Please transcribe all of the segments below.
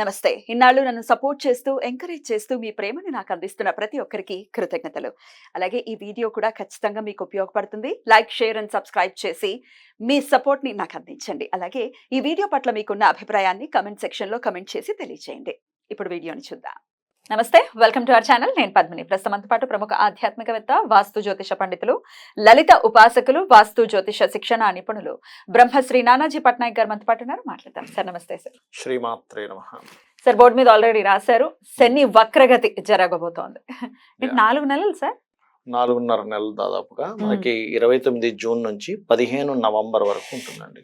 నమస్తే. ఇన్నాళ్ళు నన్ను సపోర్ట్ చేస్తూ, ఎంకరేజ్ చేస్తూ మీ ప్రేమని నాకు అందిస్తున్న ప్రతి ఒక్కరికి కృతజ్ఞతలు. అలాగే ఈ వీడియో కూడా ఖచ్చితంగా మీకు ఉపయోగపడుతుంది. లైక్, షేర్ అండ్ సబ్స్క్రైబ్ చేసి మీ సపోర్ట్‌ని నాకు అందించండి. అలాగే ఈ వీడియో పట్ల మీకున్న అభిప్రాయాన్ని కామెంట్ సెక్షన్‌లో కామెంట్ చేసి తెలియజేయండి. ఇప్పుడు వీడియోని చూద్దాం. నమస్తే, వెల్కమ్ టు అవర్ ఛానల్. నేను పద్మిని. ప్రస్తుతంతో పాటు ప్రముఖ ఆధ్యాత్మికవేత్త, వాస్తు జ్యోతిష పండితులు, లలిత ఉపాసకులు, వాస్తు జ్యోతిష శిక్షణ నిపుణులు బ్రహ్మశ్రీ నానాజీ పట్నాయక్ గారు మనతో పాటు ఉన్నారు. మాట్లాడతాం సార్. నమస్తే సార్. శ్రీమాత్రే నమః. సార్, బోర్డు మీద ఆల్రెడీ రాశారు, శని వక్రగతి జరగబోతోంది. 4 నెలలు సార్, 4.5 నెలలు దాదాపుగా మనకి 29 జూన్ నుంచి 15 నవంబర్ వరకు ఉంటుందండి.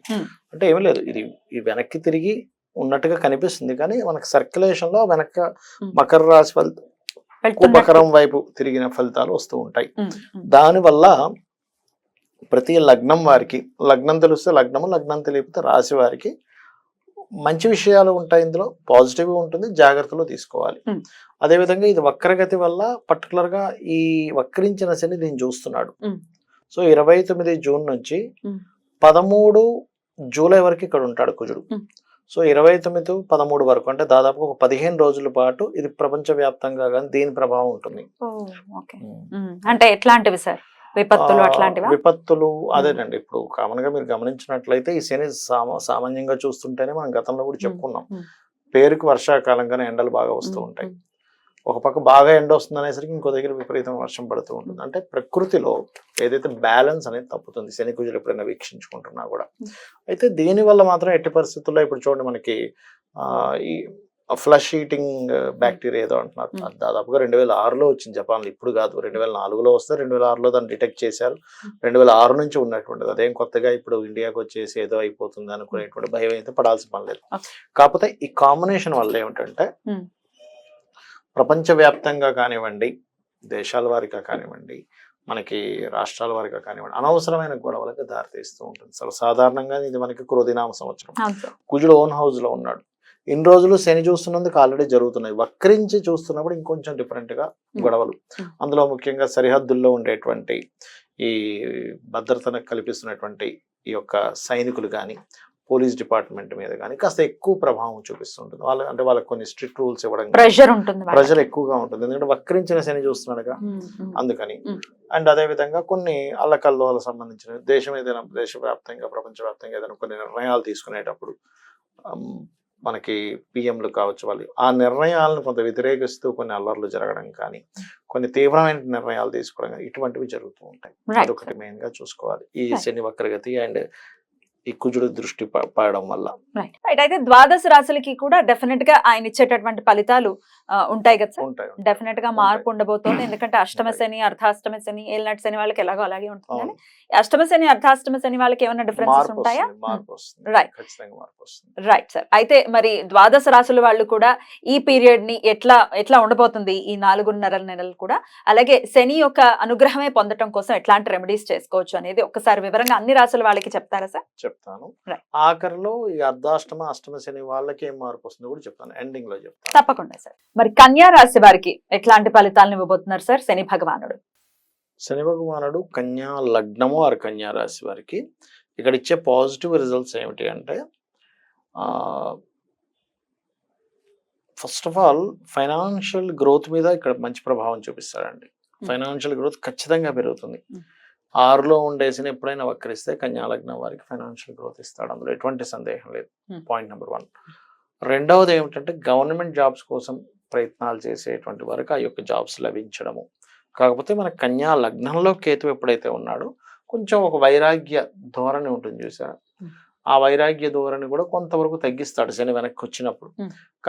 అంటే ఏమీ లేదు, ఇది వెనక్కి తిరిగి ఉన్నట్టుగా కనిపిస్తుంది, కానీ మనకి సర్క్యులేషన్ లో వెనక మకర రాశి మకరం వైపు తిరిగిన ఫలితాలు వస్తూ ఉంటాయి. దానివల్ల ప్రతి లగ్నం వారికి, లగ్నం తెలిస్తే లగ్నము, లగ్నం తెలియకపోతే రాశి వారికి మంచి విషయాలు ఉంటాయి. ఇందులో పాజిటివ్ ఉంటుంది, జాగ్రత్తలు తీసుకోవాలి. అదేవిధంగా ఇది వక్రగతి వల్ల పర్టికులర్ గా ఈ వక్రించిన శని దీన్ని చూస్తున్నాడు. సో 29 జూన్ నుంచి 13 జూలై వరకు ఇక్కడ ఉంటాడు కుజుడు. సో 29, 13 వరకు, అంటే దాదాపు ఒక 15 రోజుల పాటు ఇది ప్రపంచ వ్యాప్తంగా కానీ దీని ప్రభావం ఉంటుంది. అంటే ఎట్లాంటివి సార్? విపత్తులు అట్లాంటివి? విపత్తులు అదేనండి. ఇప్పుడు కామన్ గా మీరు గమనించినట్లయితే ఈ శని సామాన్యంగా చూస్తుంటేనే మనం గతంలో కూడా చెప్పుకున్నాం, పేరుకి వర్షాకాలంగానే ఎండలు బాగా వస్తూ ఉంటాయి. ఒక పక్క బాగా ఎండ వస్తుంది అనేసరికి ఇంకో దగ్గర విపరీతం వర్షం పడుతూ ఉంటుంది. అంటే ప్రకృతిలో ఏదైతే బ్యాలెన్స్ అనేది తప్పుతుంది శని కుజులు ఎప్పుడైనా వీక్షించుకుంటున్నా కూడా. అయితే దీనివల్ల మాత్రం ఎట్టి పరిస్థితుల్లో ఇప్పుడు చూడండి, మనకి ఈ ఫ్లష్ ఈటింగ్ బ్యాక్టీరియా ఏదో అంటున్నారు, దాదాపుగా 2006లో వచ్చింది జపాన్లో. ఇప్పుడు కాదు, 2004లో వస్తే 2006లో దాన్ని డిటెక్ట్ చేశారు. 2006 నుంచి ఉన్నటువంటిది, అదేం కొత్తగా ఇప్పుడు ఇండియాకి వచ్చేసి ఏదో అయిపోతుంది అనుకునేటువంటి భయం అయితే పడాల్సిన పని లేదు. కాకపోతే ఈ కాంబినేషన్ వల్ల ఏమిటంటే ప్రపంచవ్యాప్తంగా కానివ్వండి, దేశాల వారిగా కానివ్వండి, మనకి రాష్ట్రాల వారిగా కానివ్వండి, అనవసరమైన గొడవలకు దారితీస్తూ ఉంటుంది. సాధారణంగా ఇది మనకి క్రోధినామ సంవత్సరం. కుజుడు ఓన్ హౌస్ లో ఉన్నాడు. ఇన్ని రోజులు శని చూస్తున్నందుకు ఆల్రెడీ జరుగుతున్నాయి. వక్రించి చూస్తున్నప్పుడు ఇంకొంచెం డిఫరెంట్ గా గొడవలు, అందులో ముఖ్యంగా సరిహద్దుల్లో ఉండేటువంటి ఈ భద్రతను కల్పిస్తున్నటువంటి ఈ యొక్క సైనికులు కానీ, పోలీస్ డిపార్ట్మెంట్ మీద కానీ కాస్త ఎక్కువ ప్రభావం చూపిస్తుంటుంది. అంటే వాళ్ళకి కొన్ని స్ట్రిక్ట్ రూల్స్ ఇవ్వడం, ప్రెషర్ ఎక్కువగా ఉంటుంది. ఎందుకంటే వక్రించిన శని చూస్తున్నాడుగా, అందుకని. అండ్ అదే విధంగా కొన్ని అల్లకల్లోలకు సంబంధించిన దేశవ్యాప్తంగా, ప్రపంచవ్యాప్తంగా ఏదైనా కొన్ని నిర్ణయాలు తీసుకునేటప్పుడు మనకి పిఎంలు కావచ్చు, వాళ్ళు ఆ నిర్ణయాలను కొంత వ్యతిరేకిస్తూ కొన్ని అల్లర్లు జరగడం కానీ, కొన్ని తీవ్రమైన నిర్ణయాలు తీసుకోవడం కానీ, ఇటువంటివి జరుగుతూ ఉంటాయి. అదొకటి మెయిన్ గా చూసుకోవాలి ఈ శని వక్రగతి అండ్ ఈ కుజుడు దృష్టి పడడం వల్ల. అయితే ద్వాదశ రాశులకి కూడా డెఫినెట్ గా ఆయన ఇచ్చేటటువంటి ఫలితాలు ఉంటాయి కదా సార్? ఉంటాయి, డెఫినెట్ గా మార్పు ఉండబోతోంది. ఎందుకంటే అష్టమ శని, అర్ధాష్టమ శని, ఏళ్ళనాటి శని వాళ్ళకి ఎలాగో అలాగే ఉంటుంది, కానీ అష్టమ శని, అర్ధాష్టమ శని వాళ్ళకి ఏమైనా డిఫరెన్సెస్ ఉంటాయా? Right sir. అయితే మరి ద్వాదశ రాశుల వాళ్ళు కూడా ఈ పీరియడ్ ని ఎట్లా ఉండబోతుంది ఈ 4.5 నెలలు కూడా, అలాగే శని యొక్క అనుగ్రహమే పొందడం కోసం ఎట్లాంటి రెమెడీస్ చేసుకోవచ్చు అనేది ఒక్కసారి వివరంగా అన్ని రాశుల వాళ్ళకి చెప్తారా సార్? చెప్తాను. ఆఖరిలో ఈ అర్ధాష్టమ, అష్టమ శని వాళ్ళకి ఏం మార్పు వస్తుందో కూడా చెప్తాను, ఎండింగ్ లో చెప్తాను. తప్పకుండా సార్. మరి కన్యా రాశి వారికి ఎట్లాంటి ఫలితాలను ఇవ్వబోతున్నారు సార్ శని భగవానుడు? శని భగవానుడు కన్యా లగ్నము ఆరు కన్యా రాశి వారికి ఇక్కడ ఇచ్చే పాజిటివ్ రిజల్ట్స్ ఏమిటి అంటే, first of all financial growth మీద ఇక్కడ మంచి ప్రభావం చూపిస్తాడండి. ఫైనాన్షియల్ గ్రోత్ ఖచ్చితంగా పెరుగుతుంది. 6లో ఉండేసిన ఎప్పుడైనా వక్రిస్తే కన్యా లగ్నం వారికి ఫైనాన్షియల్ గ్రోత్ ఇస్తాడు, అందులో ఎటువంటి సందేహం లేదు. Point number 1. రెండవది ఏమిటంటే, గవర్నమెంట్ జాబ్స్ కోసం ప్రయత్నాలు చేసేటువంటి వారికి ఆ యొక్క జాబ్స్ లభించడము. కాకపోతే మన కన్యా లగ్నంలో కేతు ఎప్పుడైతే ఉన్నాడో కొంచెం ఒక వైరాగ్య ధోరణి ఉంటుంది చూసారా, ఆ వైరాగ్య ధోరణి కూడా కొంతవరకు తగ్గిస్తాడు శని వెనక్కి వచ్చినప్పుడు.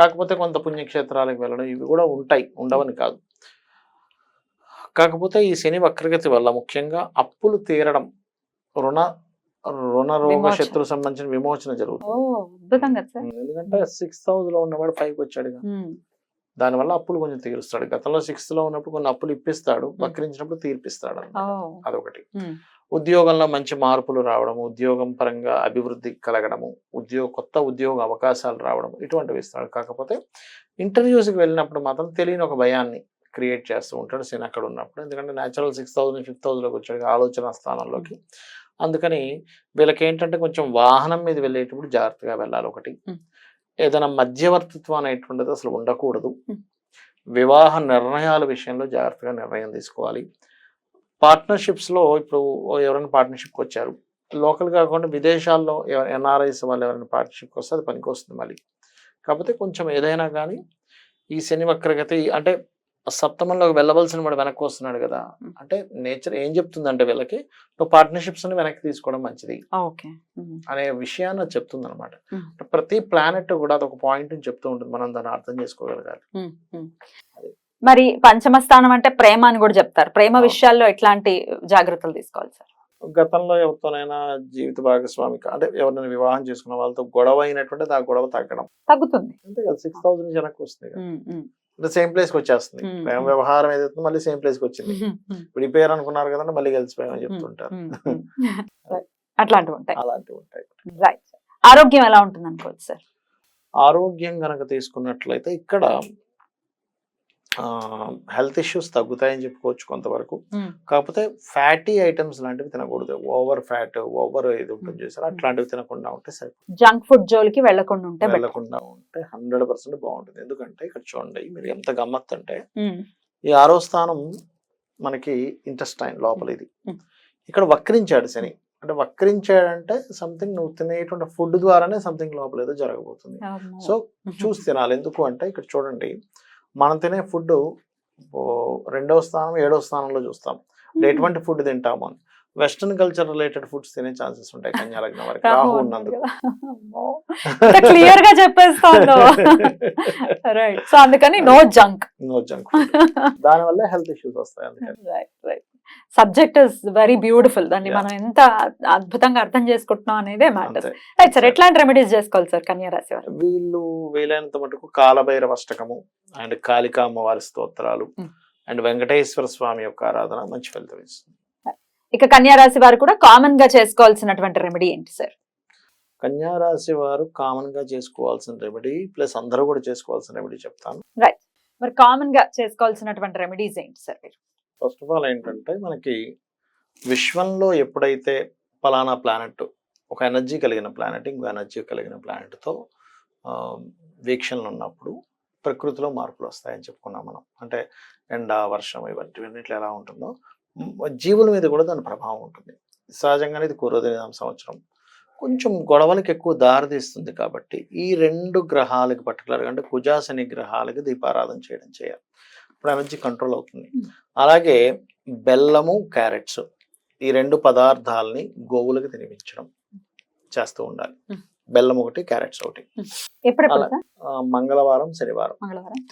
కాకపోతే కొంత పుణ్యక్షేత్రాలకు వెళ్ళడం ఇవి కూడా ఉంటాయి, ఉండవని కాదు. కాకపోతే ఈ శని వక్రగతి వల్ల ముఖ్యంగా అప్పులు తీరడం, రుణ రోగ శత్రు సంబంధించిన విమోచన జరుగుతుంది. ఎందుకంటే 6th house లో ఉన్నవాడు 5కి వచ్చాడుగా, దానివల్ల అప్పులు కొంచెం తీరుస్తాడు. గతంలో 6th లో ఉన్నప్పుడు కొన్ని అప్పులు ఇప్పిస్తాడు, వక్రించినప్పుడు తీర్పిస్తాడు. అదొకటి. ఉద్యోగంలో మంచి మార్పులు రావడము, ఉద్యోగం పరంగా అభివృద్ధి కలగడము, కొత్త ఉద్యోగ అవకాశాలు రావడం, ఇటువంటివి ఇస్తాడు. కాకపోతే ఇంటర్వ్యూస్కి వెళ్ళినప్పుడు మాత్రం తెలియని ఒక భయాన్ని క్రియేట్ చేస్తూ ఉంటాడు శని అక్కడ ఉన్నప్పుడు. ఎందుకంటే న్యాచురల్ 6th house నుంచి 5th house లోకి వచ్చాడు, ఆలోచన స్థానంలోకి. అందుకని వీళ్ళకి ఏంటంటే కొంచెం వాహనం మీద వెళ్ళేటప్పుడు జాగ్రత్తగా వెళ్ళాలి ఒకటి. ఏదైనా మధ్యవర్తిత్వం అనేటువంటిది అసలు ఉండకూడదు. Hmm. వివాహ నిర్ణయాల విషయంలో జాగ్రత్తగా నిర్ణయం తీసుకోవాలి. పార్ట్నర్షిప్స్లో ఇప్పుడు ఎవరైనా పార్ట్నర్షిప్కి వచ్చారు, లోకల్ కాకుండా విదేశాల్లో ఎన్ఆర్ఐస్ వాళ్ళు ఎవరైనా పార్ట్నర్షిప్కి వస్తే అది పనికి వస్తుంది మళ్ళీ. కాకపోతే కొంచెం ఏదైనా కానీ ఈ శని వక్రగతి అంటే సప్తమంలోకి వెళ్ళవలసిన వాడు వెనక్కి వస్తున్నాడు కదా, అంటే నేచర్ ఏం చెప్తుందంటే వీళ్ళకి నువ్వు పార్ట్నర్షిప్స్ ని వెనక్కి తీసుకోవడం మంచిది అనే విషయాన్ని అది చెప్తుంది అనమాట. ప్రతి ప్లానెట్ కూడా అదొక పాయింట్ చెప్తూ ఉంటుంది, మనం దాన్ని అర్థం చేసుకోగలగాలి. మరి పంచమ స్థానం అంటే ప్రేమ అని కూడా చెప్తారు. ప్రేమ విషయాల్లో ఎట్లాంటి జాగ్రత్తలు తీసుకోవాలి సార్? గతంలో ఎవరితోనైనా జీవిత భాగస్వామికి అంటే ఎవరైనా వివాహం చేసుకున్న వాళ్ళతో గొడవ అయినటువంటి ఆ గొడవ తగ్గుతుంది అంతే కదా. 6,000 వెనక్కి వస్తుంది, అంటే సేమ్ ప్లేస్ కి వచ్చేస్తుంది. ప్రేమ వ్యవహారం ఏదైతే మళ్ళీ సేమ్ ప్లేస్ కి వచ్చింది. విడిపోయారు అనుకున్నారు కదండి, మళ్ళీ కలిసిపోయామని చెప్తుంటారు. అట్లాంటివి ఉంటాయి. అలాంటివి ఉంటాయి. రైట్. ఆరోగ్యం ఎలా ఉంటుంది అనుకోవచ్చు సార్? ఆరోగ్యం కనుక తీసుకున్నట్లయితే ఇక్కడ హెల్త్ ఇష్యూస్ తగ్గుతాయని చెప్పుకోవచ్చు కొంతవరకు. కాకపోతే ఫ్యాటీ ఐటమ్స్ లాంటివి తినకూడదు. ఓవర్ ఫ్యాట్, ఓవర్ ఇది ఉంటుంది చేశారు, అట్లాంటివి తినకుండా ఉంటే సరిపోతుంది. జంక్ ఫుడ్ జోలికి వెళ్ళకుండా ఉంటే 100% బాగుంటుంది. ఎందుకంటే ఇక్కడ చూడండి, మీరు ఎంత గమ్మత్తు అంటే ఈ 6వ స్థానం మనకి ఇంటెస్టైన్ లోపల, ఇది ఇక్కడ వక్రించాడు శని. అంటే వక్రించాడంటే సంథింగ్ నువ్వు తినేటువంటి ఫుడ్ ద్వారానే సంథింగ్ లోపల ఏదో జరగబోతుంది. సో చూసి తినాలి. ఎందుకు అంటే ఇక్కడ చూడండి, మనం తినే ఫుడ్ 2వ స్థానం 7వ స్థానంలో చూస్తాం. ఎటువంటి ఫుడ్ తింటాము అని. వెస్టర్న్ కల్చర్ రిలేటెడ్ ఫుడ్స్ తినే ఛాన్సెస్ ఉంటాయి కన్యా లగ్నం వారికి, రాహు ఉన్నందుకు. క్లియర్ గా చెప్పేస్తాను. రైట్. సో అందుకని నో జంక్ దాని వల్ల హెల్త్ ఇష్యూస్ వస్తాయి. అందుకని సబ్జెక్ట్ ఇస్ వెరీ బ్యూటిఫుల్. దాన్ని మనం ఎంత అద్భుతంగా అర్థం చేసుకుంటున్నాం అనేదే మ్యాటర్. రైట్ సార్, ఎట్లాంటి రెమెడీస్ చేసుకోవాలి సార్ కన్యా రాశి వారు? వీళ్ళు వీలైనంత మటుకు కాలభైరవ అష్టకము అండ్ కాళికా అమ్మవారి స్తోత్రాలు అండ్ వెంకటేశ్వర స్వామి యొక్క ఆరాధన మంచి ఫలితం ఇస్తుంది. ఇక కన్యా రాశి వారు కూడా కామన్ గా చేసుకోవాల్సినటువంటి రెమెడీ ఏంటి సార్? కన్యా రాశి వారు కామన్ గా చేసుకోవాల్సిన రెమెడీ ప్లస్ అందరూ కూడా చేసుకోవాల్సిన రెమెడీ చెప్తాను. రైట్. మరి కామన్ గా చేసుకోవాల్సినటువంటి రెమెడీస్ ఏంటి సార్? ఫస్ట్ ఆఫ్ ఆల్ ఏంటంటే, మనకి విశ్వంలో ఎప్పుడైతే పలానా ప్లానెట్ ఒక ఎనర్జీ కలిగిన ప్లానెట్ ఇంకో ఎనర్జీ కలిగిన ప్లానెట్తో వీక్షణలు ఉన్నప్పుడు ప్రకృతిలో మార్పులు వస్తాయని చెప్పుకున్నాం మనం. అంటే ఎండ, వర్షం ఇవన్నిట్లో ఎలా ఉంటుందో జీవుల మీద కూడా దాని ప్రభావం ఉంటుంది. సహజంగానే ఇది క్రోధినామ సంవత్సరం, కొంచెం గొడవలకు ఎక్కువ దారితీస్తుంది. కాబట్టి ఈ 2 గ్రహాలకి పర్టికులర్గా అంటే కుజ శని గ్రహాలకి దీపారాధన చేయాలి. ఇప్పుడు ఎనర్జీ కంట్రోల్ అవుతుంది. అలాగే బెల్లము, క్యారెట్స్ ఈ 2 పదార్థాలని గోవులకు తినిపించడం చేస్తూ ఉండాలి. బెల్లం ఒకటి, క్యారెట్స్ ఒకటి. మంగళవారం, శనివారం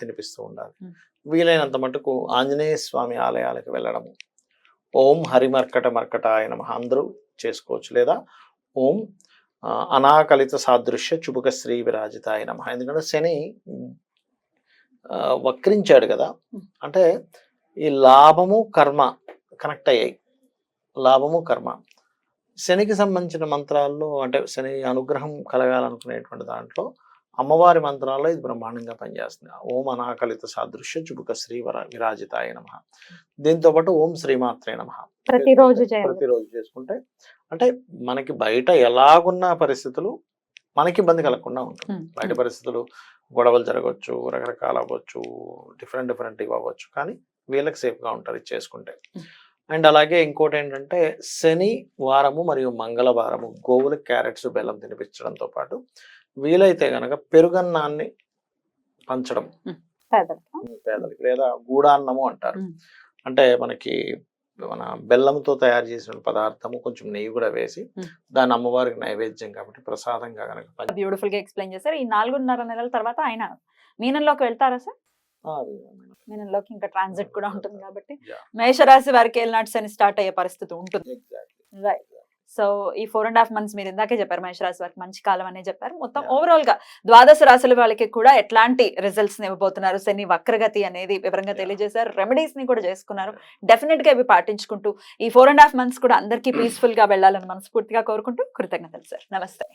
తినిపిస్తూ ఉండాలి. వీలైనంత మటుకు ఆంజనేయ స్వామి ఆలయాలకు వెళ్ళడము. ఓం హరిమర్కటాయ నమః అందరూ చేసుకోవచ్చు. లేదా ఓం అనాకలిత సాదృశ్య చుబుక శ్రీ విరాజితాయ నమః. ఎందుకంటే శని వక్రించాడు కదా, అంటే ఈ లాభము కర్మ కనెక్ట్ అయ్యాయి. లాభము కర్మ శనికి సంబంధించిన మంత్రాల్లో, అంటే శని అనుగ్రహం కలగాలనుకునేటువంటి దాంట్లో అమ్మవారి మంత్రాల్లో ఇది బ్రహ్మాండంగా పనిచేస్తుంది. ఓం అనాకలిత సాదృశ్య చుబుక శ్రీ విరాజితాయ నమః. దీంతో పాటు ఓం శ్రీమాత్రే నమః ప్రతిరోజు చేసుకుంటే అంటే మనకి బయట ఎలాగున్న పరిస్థితులు మనకి ఇబ్బంది కలగకుండా ఉంటుంది. బయట పరిస్థితులు గొడవలు జరగవచ్చు, రకరకాల అవ్వచ్చు, డిఫరెంట్ ఇవి అవ్వచ్చు, కానీ వీళ్ళకి సేఫ్గా ఉంటారు ఇది చేసుకుంటే. అండ్ అలాగే ఇంకోటి ఏంటంటే, శని వారము మరియు మంగళవారము గోవులకు క్యారెట్స్, బెల్లం తినిపించడంతో పాటు వీలైతే గనక పెరుగన్నాన్ని పంచడం పేదలకి, లేదా గూడాన్నము అంటారు. అంటే మనకి మన బెల్లంతో తయారు చేసిన పదార్థము కొంచెం నెయ్యి కూడా వేసి దాన్ని అమ్మవారికి నైవేద్యం కాబట్టి ప్రసాదంగా కనుక. బ్యూటిఫుల్ గా ఎక్స్ప్లెయిన్ చేశారు. ఈ 4.5 నెలల తర్వాత ఆయన మీనంలోకి వెళ్తారా సార్? మీనంలోకి ఇంకా ట్రాన్సిట్ కూడా ఉంటుంది కాబట్టి మేషరాశి వారికి ఏలినాటి శని స్టార్ట్ అయ్యే పరిస్థితి ఉంటుంది. రైట్. సో ఈ 4.5 months మీరు ఇందాకే చెప్పారు మేషరాశి వారికి మంచి కాలం అనే చెప్పారు. మొత్తం ఓవరాల్ గా ద్వాదశ రాశుల వాళ్ళకి కూడా ఎట్లాంటి రిజల్ట్స్ ఇవ్వబోతున్నారు, శని వక్రగతి అనేది వివరంగా తెలియజేశారు. రెమెడీస్ ని కూడా చేసుకున్నారు. డెఫినెట్ గా ఇవి పాటించుకుంటూ ఈ 4.5 months కూడా అందరికీ పీస్ఫుల్ గా వెళ్ళాలని మనస్ఫూర్తిగా కోరుకుంటూ కృతజ్ఞతలు సార్. నమస్తే.